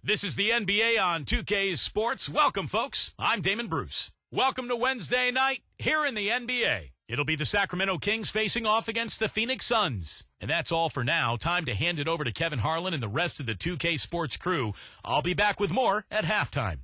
This is the NBA on 2K Sports. Welcome, folks. I'm Damon Bruce. Welcome to Wednesday night here in the NBA. It'll be the Sacramento Kings facing off against the Phoenix Suns. And that's all for now. Time to hand it over to Kevin Harlan and the rest of the 2K Sports crew. I'll be back with more at halftime.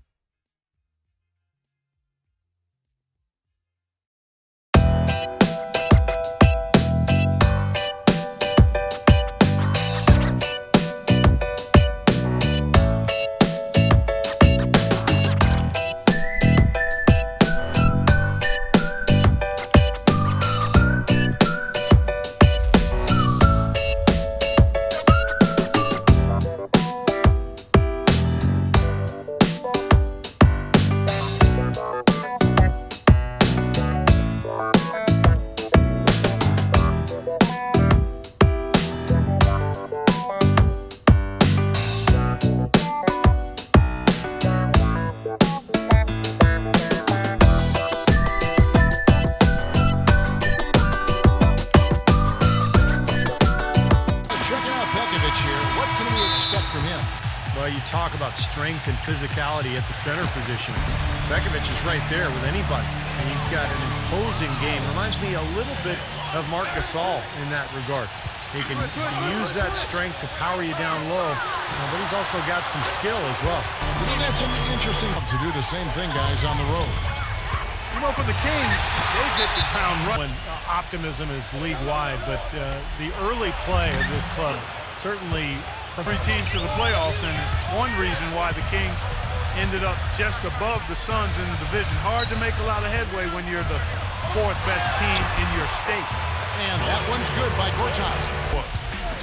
Well, you talk about strength and physicality at the center position. Bekovic is right there with anybody, and he's got an imposing game. Reminds me a little bit of Marc Gasol in that regard. He can use that strength to power you down low, but he's also got some skill as well. You know, that's interesting to do the same thing, guys, on the road. You know, for the Kings, they've hit the ground running. Optimism is league-wide, but the early play of this club certainly... Three teams to the playoffs, and it's one reason why the Kings ended up just above the Suns in the division. Hard to make a lot of headway when you're the fourth best team in your state. And that one's good by Gortat.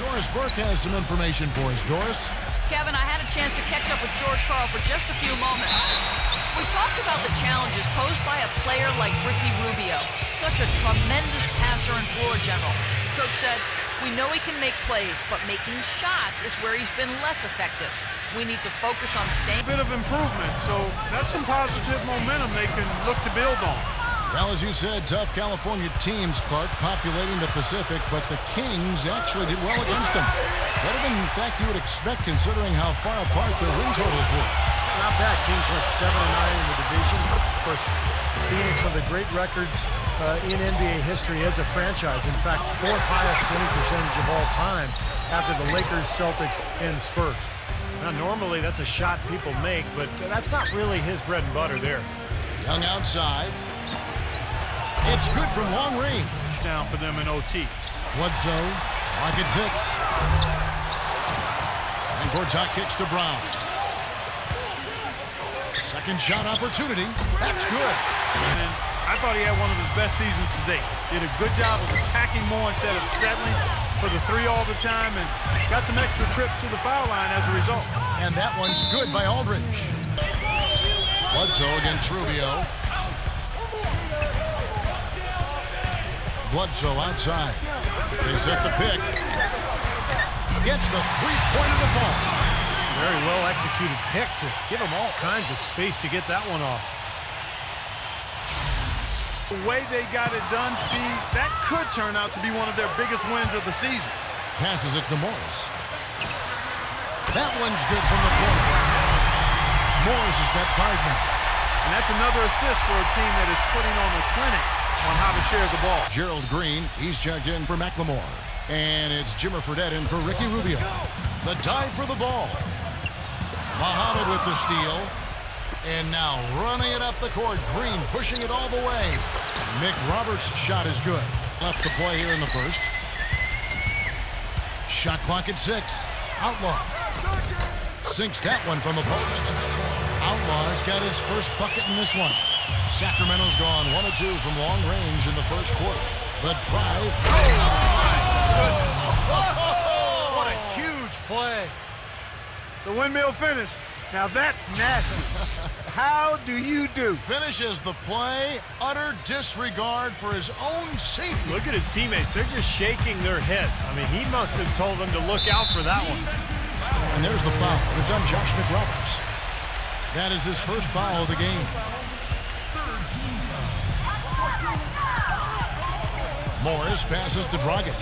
Doris Burke has some information for us. Doris? Kevin, I had a chance to catch up with George Karl for just a few moments. We talked about the challenges posed by a player like Ricky Rubio, such a tremendous passer and floor general. Coach said, we know he can make plays, but making shots is where he's been less effective. We need to focus on staying... A bit of improvement, so that's some positive momentum they can look to build on. Well, as you said, tough California teams, Clark, populating the Pacific, but the Kings actually did well against them. Better than, in fact, you would expect considering how far apart their win totals were. Not bad. Kings went 7-9 in the division. Of course, Phoenix, one of the great records in NBA history as a franchise. In fact, fourth highest winning percentage of all time after the Lakers, Celtics, and Spurs. Now, normally that's a shot people make, but that's not really his bread and butter there. Young outside. It's good from long range. Down for them in OT. Bledsoe, pocket six. And Gortat kicks to Brown. Second shot opportunity. That's good. And I thought he had one of his best seasons to date. Did a good job of attacking more instead of settling for the three all the time, and got some extra trips to the foul line as a result. And that one's good by Aldridge. Bledsoe against Rubio. Bledsoe outside. They set the pick. Gets the three-pointer to fall. Very well executed pick to give him all kinds of space to get that one off. The way they got it done, Steve, that could turn out to be one of their biggest wins of the season. Passes it to Morris. That one's good from the corner. Morris has got 5 now. And that's another assist for a team that is putting on the clinic on how to share the ball. Gerald Green, he's checked in for McLemore. And it's Jimmer Fredette in for Ricky Rubio. The dive for the ball. Muhammad with the steal. And now running it up the court. Green pushing it all the way. Mick Roberts' shot is good. Left to play here in the first. Shot clock at 6. Outlaw sinks that one from the post. Outlaw's got his first bucket in this one. Sacramento's gone 1 of 2 from long range in the first quarter. The drive. What a huge play. The windmill finish. Now that's nasty. How do you do? Finishes the play. Utter disregard for his own safety. Look at his teammates. They're just shaking their heads. I mean, he must have told them to look out for that one. And there's the foul. It's on Josh McRoberts. That is his first foul of the game. Morris passes to Dragic.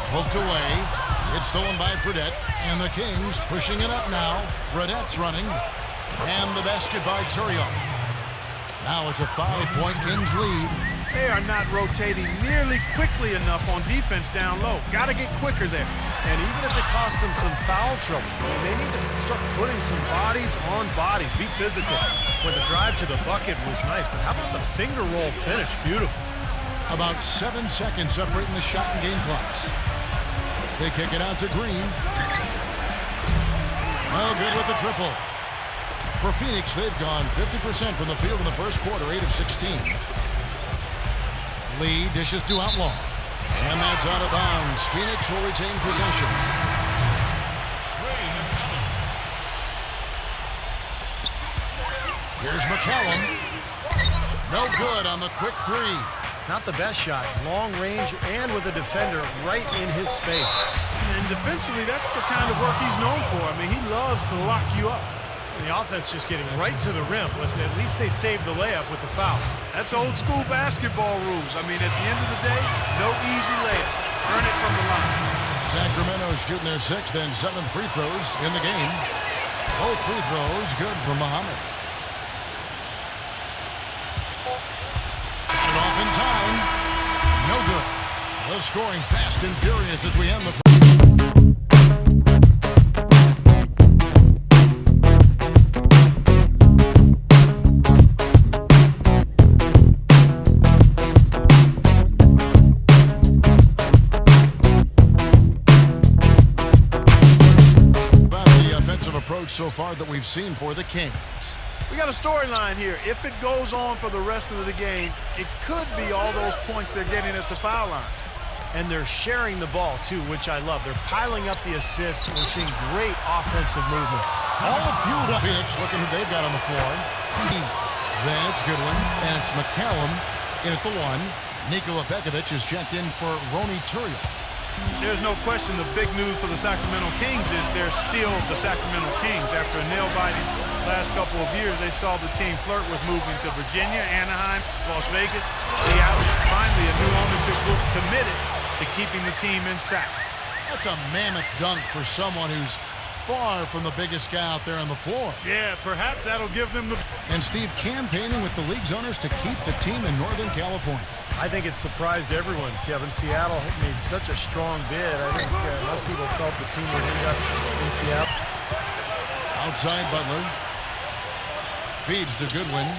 Hooked away. It's stolen by Fredette, and the Kings pushing it up now. Fredette's running, and the basket by Turioff. Now it's a 5-point Kings lead. They are not rotating nearly quickly enough on defense down low. Got to get quicker there. And even if it costs them some foul trouble, they need to start putting some bodies on bodies. Be physical. When the drive to the bucket was nice, but how about the finger roll finish? Beautiful. About 7 seconds separating the shot and game clocks. They kick it out to Green. No good with the triple. For Phoenix, they've gone 50% from the field in the first quarter, 8 of 16. Lee dishes to Outlaw. And that's out of bounds. Phoenix will retain possession. Here's McCallum. No good on the quick three. Not the best shot. Long range and with a defender right in his space. And defensively, that's the kind of work he's known for. I mean, he loves to lock you up. And the offense just getting right to the rim. But at least they saved the layup with the foul. That's old school basketball rules. I mean, at the end of the day, no easy layup. Earn it from the line. Sacramento shooting their 6th and 7th free throws in the game. Both free throws good for Muhammad. And off in time. No good. The scoring fast and furious as we end the... so far that we've seen for the Kings. We got a storyline here. If it goes on for the rest of the game, it could be all those points they're getting at the foul line. And they're sharing the ball, too, which I love. They're piling up the assists. We're seeing great offensive movement. All fueled up. Phoenix looking who they've got on the floor. Then it's Goodwin, and it's McCallum in at the 1. Nikola Pekovic is checked in for Ronny Turioff. There's no question the big news for the Sacramento Kings is they're still the Sacramento Kings. After a nail-biting last couple of years, they saw the team flirt with moving to Virginia, Anaheim, Las Vegas, Seattle. Finally, a new ownership group committed to keeping the team in Sac. That's a mammoth dunk for someone who's far from the biggest guy out there on the floor. Yeah, perhaps that'll give them the... And Steve campaigning with the league's owners to keep the team in Northern California. I think it surprised everyone, Kevin. Seattle made such a strong bid. I think most people felt the team would end up in Seattle. Outside Butler. Feeds to Goodwin.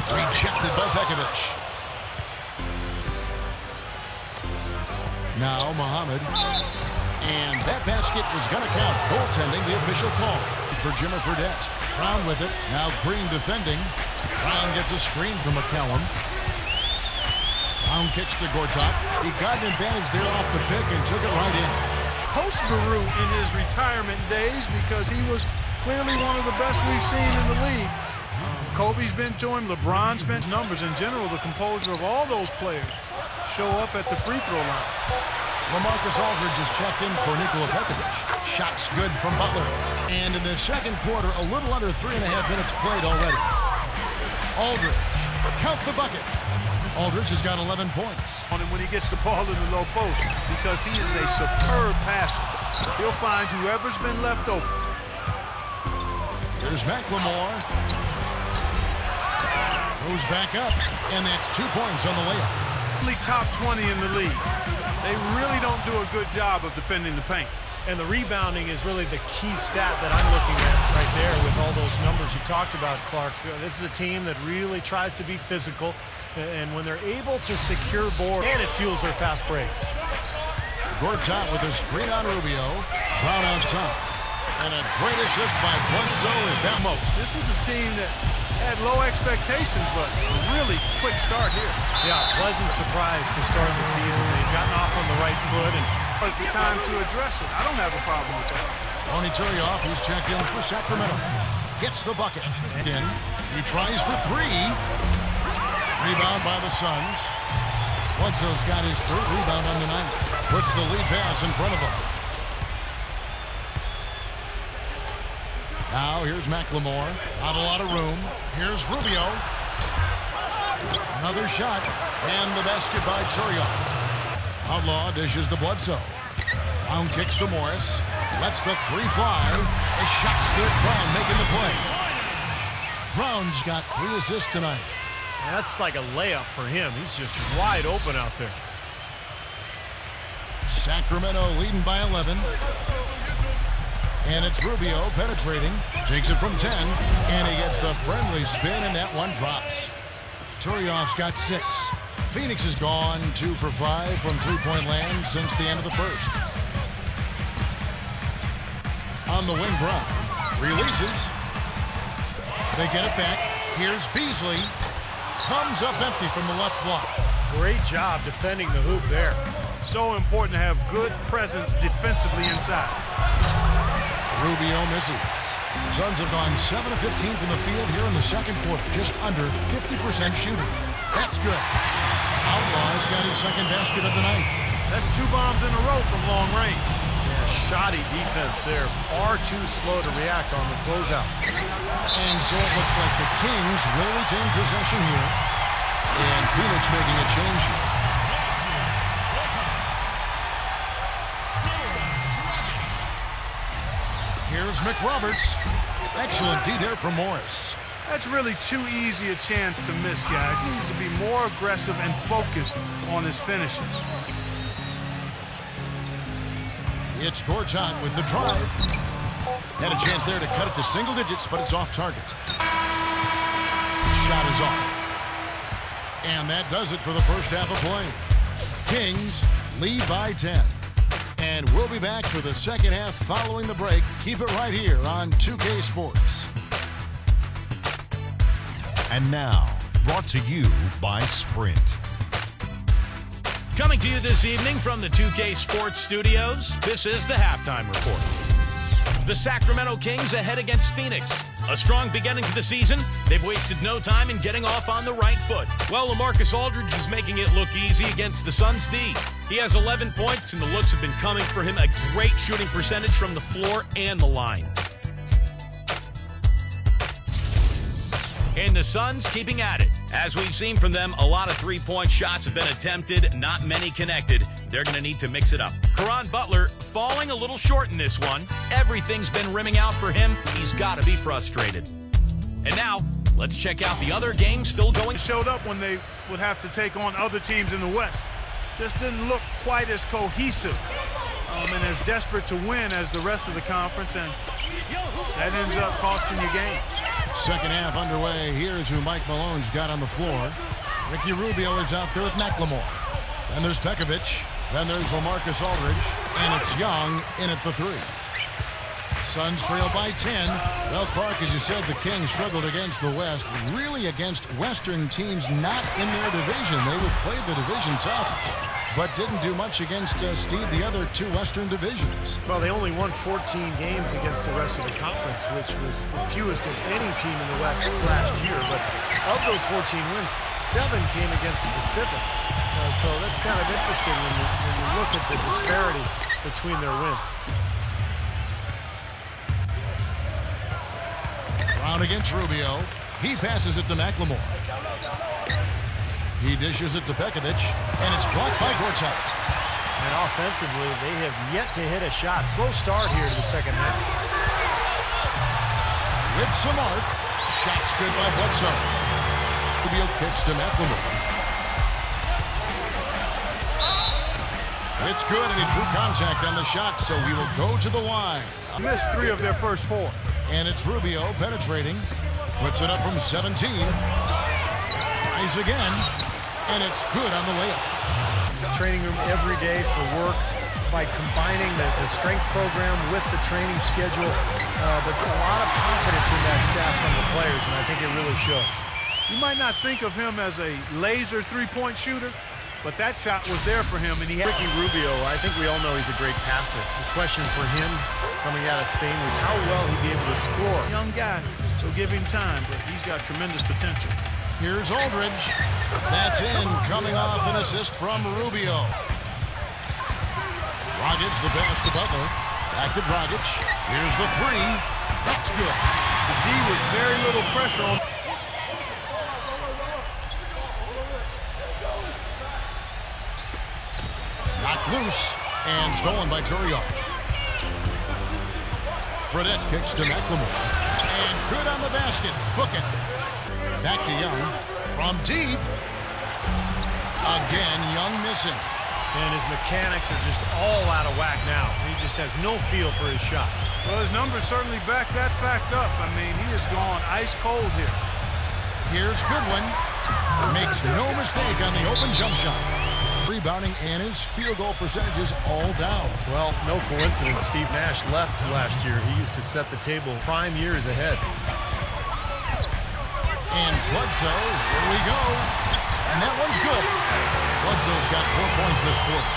Rejected by Pekovic. Now Muhammad. And that basket is going to count. Goaltending, the official call for Jimmer Fredette. Brown with it. Now Green defending. Brown gets a screen from McCallum. Brown kicks to Gortat. He got an advantage there off the pick and took it right in. Post Guru in his retirement days because he was clearly one of the best we've seen in the league. Kobe's been to him. LeBron's been to numbers. In general, the composure of all those players show up at the free throw line. LaMarcus Aldridge is checked in for Nikola Pekovic. Shots good from Butler. And in the second quarter, a little under 3.5 minutes played already. Aldridge, count the bucket. Aldridge has got 11 points. On him when he gets the ball in the low post because he is a superb passer. He'll find whoever's been left open. Here's McLemore. Goes back up, and that's 2 points on the layup. Only top 20 in the league. They really don't do a good job of defending the paint. And the rebounding is really the key stat that I'm looking at right there with all those numbers you talked about, Clark. This is a team that really tries to be physical, and when they're able to secure board, and it fuels their fast break. Gortat with a screen on Rubio. Brown outside. And a great assist by Bledsoe is that most. This was a team that had low expectations, but a really quick start here. Yeah, pleasant surprise to start the season. They've gotten off on the right foot, and was the time to address it. I don't have a problem with that. Ronny Turioff, who's checked in for Sacramento, gets the bucket. In. He tries for 3. Rebound by the Suns. Bledsoe's got his 3rd rebound on the night. Puts the lead pass in front of him. Now here's McLemore. Not a lot of room. Here's Rubio. Another shot. And the basket by Turioff. Outlaw dishes to Bledsoe. Brown kicks to Morris. Lets the three fly. The shot's good. Brown making the play. Brown's got 3 assists tonight. That's like a layup for him. He's just wide open out there. Sacramento leading by 11. And it's Rubio penetrating. Takes it from 10. And he gets the friendly spin, and that one drops. Turioff's got 6. Phoenix has gone 2 for 5 from three-point land since the end of the first. On the wing, Brown releases. They get it back. Here's Beasley. Comes up empty from the left block. Great job defending the hoop there. So important to have good presence defensively inside. Rubio misses. The Suns have gone 7 of 15 from the field here in the second quarter. Just under 50% shooting. That's good. Outlaw's got his second basket of the night. That's 2 bombs in a row from long range. Yeah, shoddy defense there. Far too slow to react on the closeouts. And so it looks like the Kings will retain possession here. And Phoenix making a change here. Here's McRoberts. Excellent D there from Morris. That's really too easy a chance to miss, guys. He needs to be more aggressive and focused on his finishes. It's Gortat with the drive. Had a chance there to cut it to single digits, but it's off target. Shot is off. And that does it for the first half of play. Kings lead by 10. And we'll be back for the second half following the break. Keep it right here on 2K Sports. And now, brought to you by Sprint. Coming to you this evening from the 2K Sports Studios, this is the halftime report. The Sacramento Kings ahead against Phoenix. A strong beginning to the season. They've wasted no time in getting off on the right foot. Well, LaMarcus Aldridge is making it look easy against the Suns' D. He has 11 points, and the looks have been coming for him. A great shooting percentage from the floor and the line. And the Suns keeping at it. As we've seen from them, a lot of three-point shots have been attempted, not many connected. They're going to need to mix it up. Caron Butler falling a little short in this one. Everything's been rimming out for him. He's got to be frustrated. And now, let's check out the other games still going. Showed up when they would have to take on other teams in the West. Just didn't look quite as cohesive and as desperate to win as the rest of the conference, and that ends up costing you games. Second half underway. Here's who Mike Malone's got on the floor. Ricky Rubio is out there with McLemore. Then there's Pekovic. Then there's LaMarcus Aldridge. And it's Young in at the 3. Suns trail by 10. Well, Clark, as you said, the Kings struggled against the West. Really against Western teams not in their division. They would play the division tough, but didn't do much against, Steve, the other 2 Western divisions. Well, they only won 14 games against the rest of the conference, which was the fewest of any team in the West last year. But of those 14 wins, 7 came against the Pacific. So that's kind of interesting when you look at the disparity between their wins. Brown against Rubio. He passes it to McLemore. He dishes it to Pekovic, and it's blocked by Gortat. And offensively, they have yet to hit a shot. Slow start here to the second half. With some arc. Shot's good by Bledsoe. Rubio kicks to McLemore. It's good, and he drew contact on the shot, so he will go to the line. Missed 3 of their first 4. And it's Rubio penetrating. Puts it up from 17. Tries again. And it's good on the layup. Training room every day for work by combining the strength program with the training schedule. But a lot of confidence in that staff from the players, and I think it really shows. You might not think of him as a laser three-point shooter, but that shot was there for him, and he had. Ricky Rubio, I think we all know he's a great passer. The question for him coming out of Spain was how well he'd be able to score. Young guy, so give him time, but he's got tremendous potential. Here's Aldridge. That's in, coming off an assist from Rubio. Dragic, the pass to Butler. Back to Dragic. Here's the 3. That's good. The D with very little pressure on. Loose and stolen by Turioff. Fredette kicks to McLemore. And good on the basket. Book it. Back to Young. From deep. Again, Young missing. And his mechanics are just all out of whack now. He just has no feel for his shot. Well, his numbers certainly back that fact up. I mean, he is gone ice cold here. Here's Goodwin. Makes no mistake on the open jump shot. Rebounding and his field goal percentages all down. Well, no coincidence. Steve Nash left last year. He used to set the table prime years ahead. And Bledsoe, here we go. And that one's good. Bledsoe's got 4 points this quarter.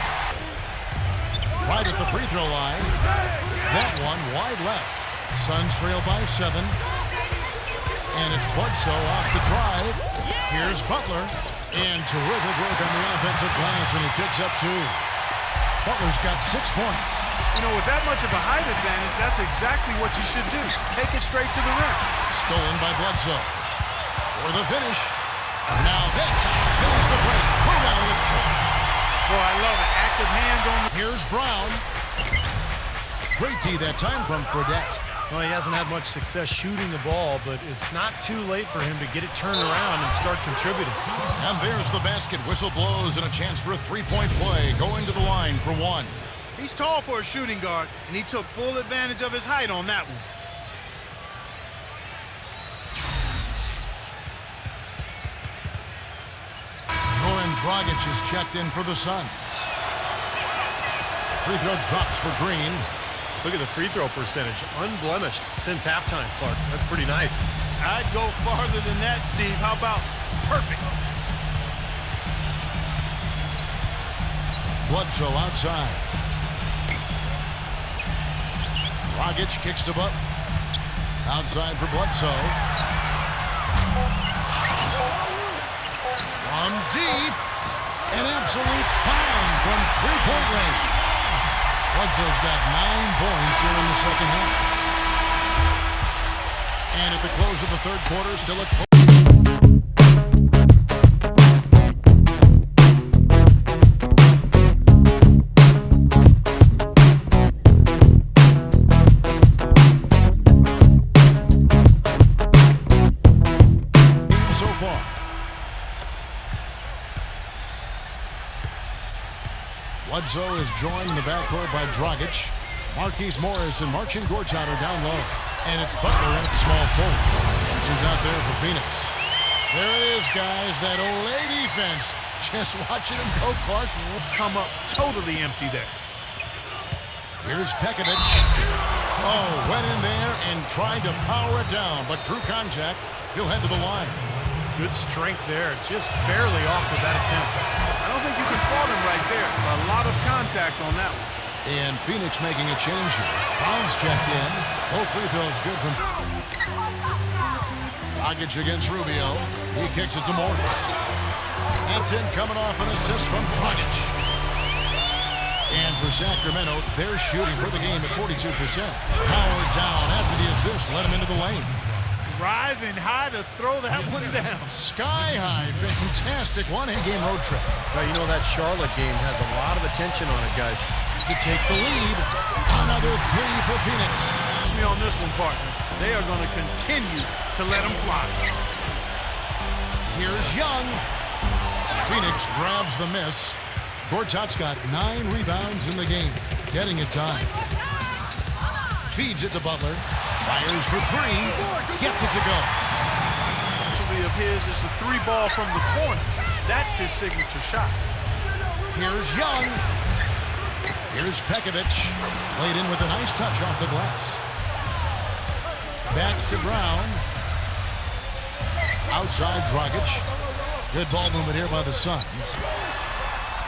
Right at the free throw line. That one wide left. Suns trail by 7. And it's Bledsoe off the drive. Here's Butler. And terrific work on the offensive glass, and he picks up 2. Butler's got 6 points. You know, with that much of a height advantage, that's exactly what you should do. Take it straight to the rim. Stolen by Bledsoe. For the finish. Now that's how to finish the break. Rebound with force. Boy, I love it. Active hands on the... Here's Brown. Great D that time from Fredette. Well, he hasn't had much success shooting the ball, but it's not too late for him to get it turned around and start contributing. And there's the basket. Whistle blows and a chance for a three-point play. Going to the line for 1. He's tall for a shooting guard, and he took full advantage of his height on that one. Goran Dragic is checked in for the Suns. Free throw drops for Green. Look at the free throw percentage. Unblemished since halftime, Clark. That's pretty nice. I'd go farther than that, Steve. How about perfect? Bledsoe outside. Dragic kicks to Butler. Outside for Bledsoe. From deep. An absolute pound from three-point range. Bledsoe's got 9 points here in the second half. And at the close of the third quarter, still at... so far. Bledsoe is joined in the backcourt by Dragic. Markieff Morris and Marcin Gortat are down low. And it's Butler at small forward. Who's out there for Phoenix. There it is, guys. That Olay defense. Just watching him go, Clark. Come up totally empty there. Here's Pekovic. Oh, went in there and tried to power it down, but drew contact. He'll head to the line. Good strength there. Just barely off with that attempt. I don't think you can fault him right there. A lot of contact on that one. And Phoenix making a change here. Brown's checked in. Both free throws good from Dragic against Rubio. He kicks it to Morris. That's in, coming off an assist from Dragic. And for Sacramento, they're shooting for the game at 42%. Powered down after the assist, let him into the lane. Rising high to throw that one down. Sky high, fantastic one-game road trip. Well, you know that Charlotte game has a lot of attention on it, guys. To take the lead, another 3 for Phoenix. Trust me on this one, partner. They are going to continue to let them fly. Here's Young. Phoenix grabs the miss. Gortat's got 9 rebounds in the game, getting it done. Feeds it to Butler. Fires for 3. Gets it to go. Actually, of his is the 3-ball from the corner. That's his signature shot. Here's Young. Here's Pekovic. Laid in with a nice touch off the glass. Back to Brown. Outside Dragic. Good ball movement here by the Suns.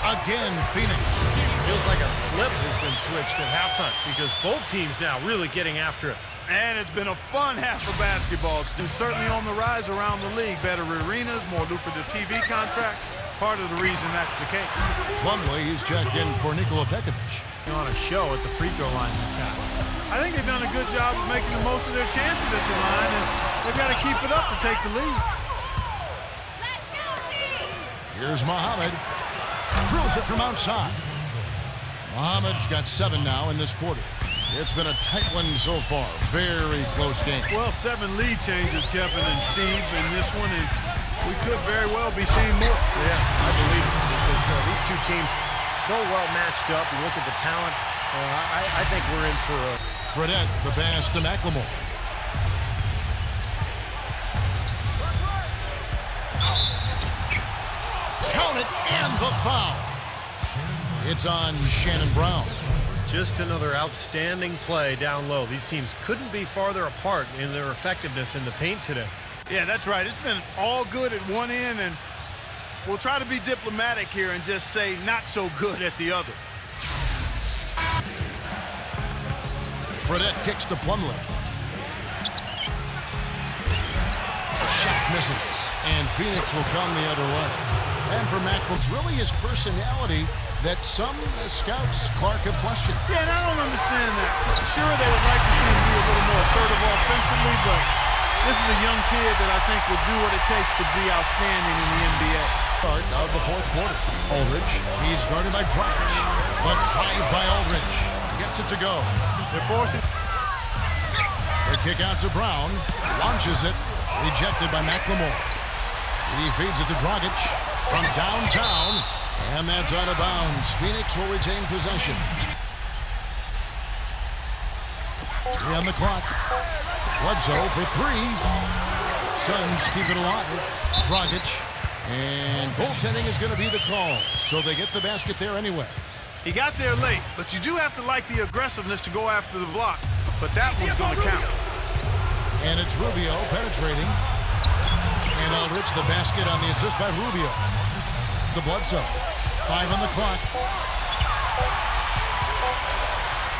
Again, Phoenix. Feels like a flip has been switched at halftime because both teams now really getting after it. And it's been a fun half of basketball. It's certainly on the rise around the league. Better arenas, more lucrative TV contracts. Part of the reason that's the case. Plumlee, he's checked in for Nikola Pekovic. On a show at the free throw line this half. I think they've done a good job of making the most of their chances at the line, and they've got to keep it up to take the lead. Here's Muhammad. Drills it from outside. Muhammad's got 7 now in this quarter. It's been a tight one so far. Very close game. Well, 7 lead changes, Kevin and Steve, in this one, and we could very well be seeing more. Yeah, I believe it, because these two teams so well matched up. You look at the talent. I think we're in for a... Fredette, the pass to McLemore. Count it, and the foul. It's on Shannon Brown. Just another outstanding play down low. These teams couldn't be farther apart in their effectiveness in the paint today. Yeah, that's right. It's been all good at one end, and we'll try to be diplomatic here and just say not so good at the other. Fredette kicks to Plumlee. Shot misses, and Phoenix will come the other way. And for McLemore, it's really his personality that some scouts, Clark, have questioned. Yeah, and I don't understand that. Sure, they would like to see him be a little more assertive offensively, but this is a young kid that I think will do what it takes to be outstanding in the NBA. Start of the fourth quarter. Aldridge, he's guarded by Dragic. The drive by Aldridge. Gets it to go. They're forcing. The kick out to Brown. Launches it. Rejected by McLemore. He feeds it to Dragic from downtown. And that's out of bounds. Phoenix will retain possession. 3 on the clock. Bledsoe for 3. Suns keep it alive. Dragic. And goaltending is going to be the call. So they get the basket there anyway. He got there late, but you do have to like the aggressiveness to go after the block. But that one's going to count. And it's Rubio penetrating. And Aldridge the basket on the assist by Rubio. To Bledsoe. 5 on the clock.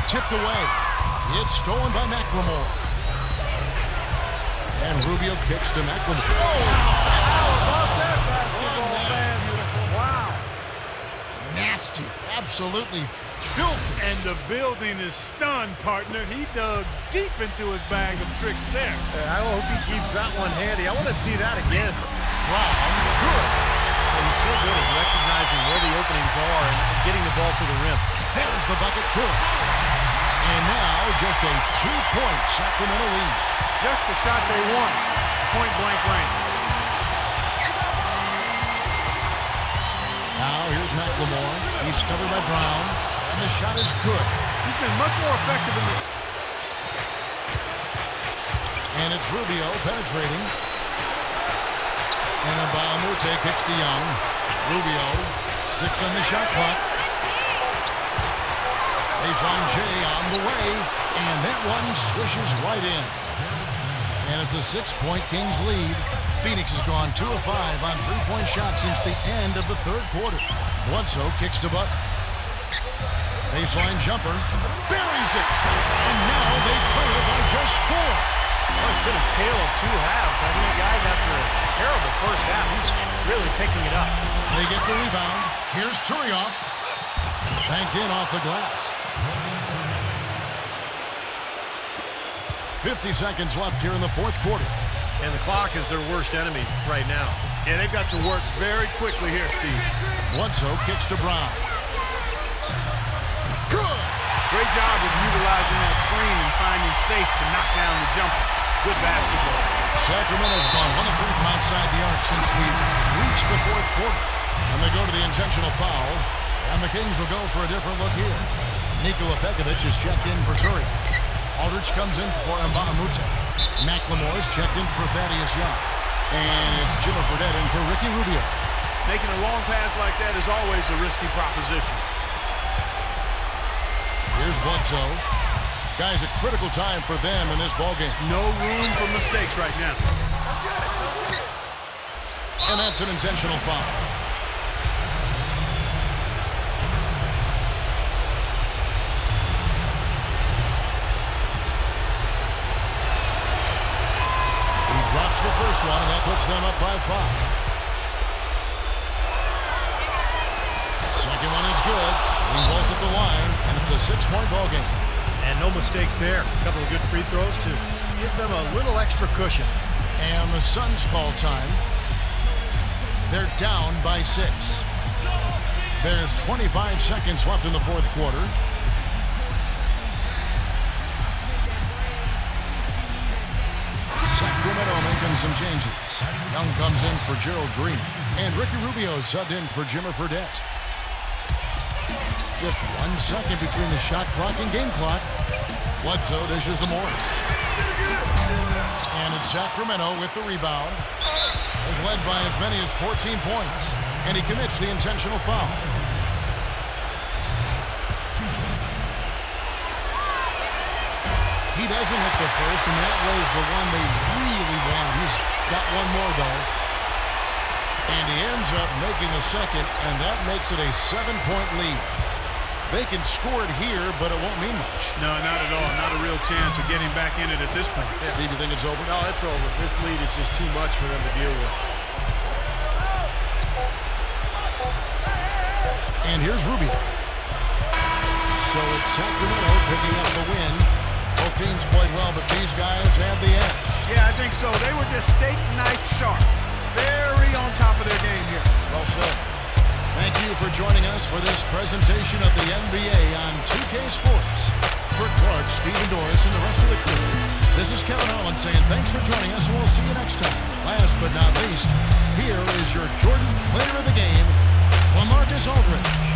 Tipped away. It's stolen by McLemore. And Rubio kicks to McLemore. How about that basketball, man? Wow. Nasty. Absolutely filthy. And the building is stunned, partner. He dug deep into his bag of tricks there. I hope he keeps that one handy. I want to see that again. Brown. Good. He's so good at recognizing where the openings are and getting the ball to the rim. There's the bucket. Good. And now just a 2-point Sacramento lead. Just the shot they want. Point blank range. Now here's McLemore. He's covered by Brown. And the shot is good. He's been much more effective in this. And it's Rubio penetrating. And Mbamute kicks to Young. Rubio, 6 on the shot clock. Baseline J on the way. And that one swishes right in. And it's a 6-point Kings lead. Phoenix has gone 2 of 5 on 3-point shots since the end of the third quarter. Bledsoe kicks to Butler. Baseline jumper. Buries it. And now they trail by just 4. Well, it's been a tale of 2 halves, hasn't it, guys? After a terrible first half, he's really picking it up. They get the rebound. Here's Turioff. Banked in off the glass. 50 seconds left here in the fourth quarter. And the clock is their worst enemy right now. Yeah, they've got to work very quickly here, Steve. Bledsoe kicks to Brown. Good. Great job of utilizing that screen and finding space to knock down the jumper. Good basketball. Sacramento's gone 1 of 3 from outside the arc since we've reached the fourth quarter. And they go to the intentional foul. And the Kings will go for a different look here. Nikola Pekovic is checked in for Turi. Aldridge comes in for Mbamute. McLemore is checked in for Thaddeus Young. And it's Jimmer Fredette in for Ricky Rubio. Making a long pass like that is always a risky proposition. Here's Bledsoe. Guys, a critical time for them in this ballgame. No room for mistakes right now. And that's an intentional foul. He drops the first one, and that puts them up by 5. Second one is good. Hitting both at the line, and it's a 6-point ballgame. And no mistakes there. A couple of good free throws to give them a little extra cushion. And the Suns call time. They're down by 6. There's 25 seconds left in the fourth quarter. Sacramento making some changes. Young comes in for Gerald Green. And Ricky Rubio subbed in for Jimmer Fredette. Just 1 second between the shot clock and game clock. Bledsoe dishes to Morris. And it's Sacramento with the rebound. They've led by as many as 14 points. And he commits the intentional foul. He doesn't hit the first, and that was the one they really want. He's got one more, though. And he ends up making the second, and that makes it a 7-point lead. They can score it here, but it won't mean much. No, not at all. Not a real chance of getting back in it at this point. Yeah. Steve, you think it's over? No, it's over. This lead is just too much for them to deal with. And here's Rubio. So it's Sacramento picking up the win. Both teams played well, but these guys had the edge. Yeah, I think so. They were just steak knife sharp. Very on top of their game here. Well said. Thank you for joining us for this presentation of the NBA on 2K Sports. For Clark, Stephen Doris, and the rest of the crew, this is Kevin Holland saying thanks for joining us, and we'll see you next time. Last but not least, here is your Jordan Player of the Game, LaMarcus Aldridge.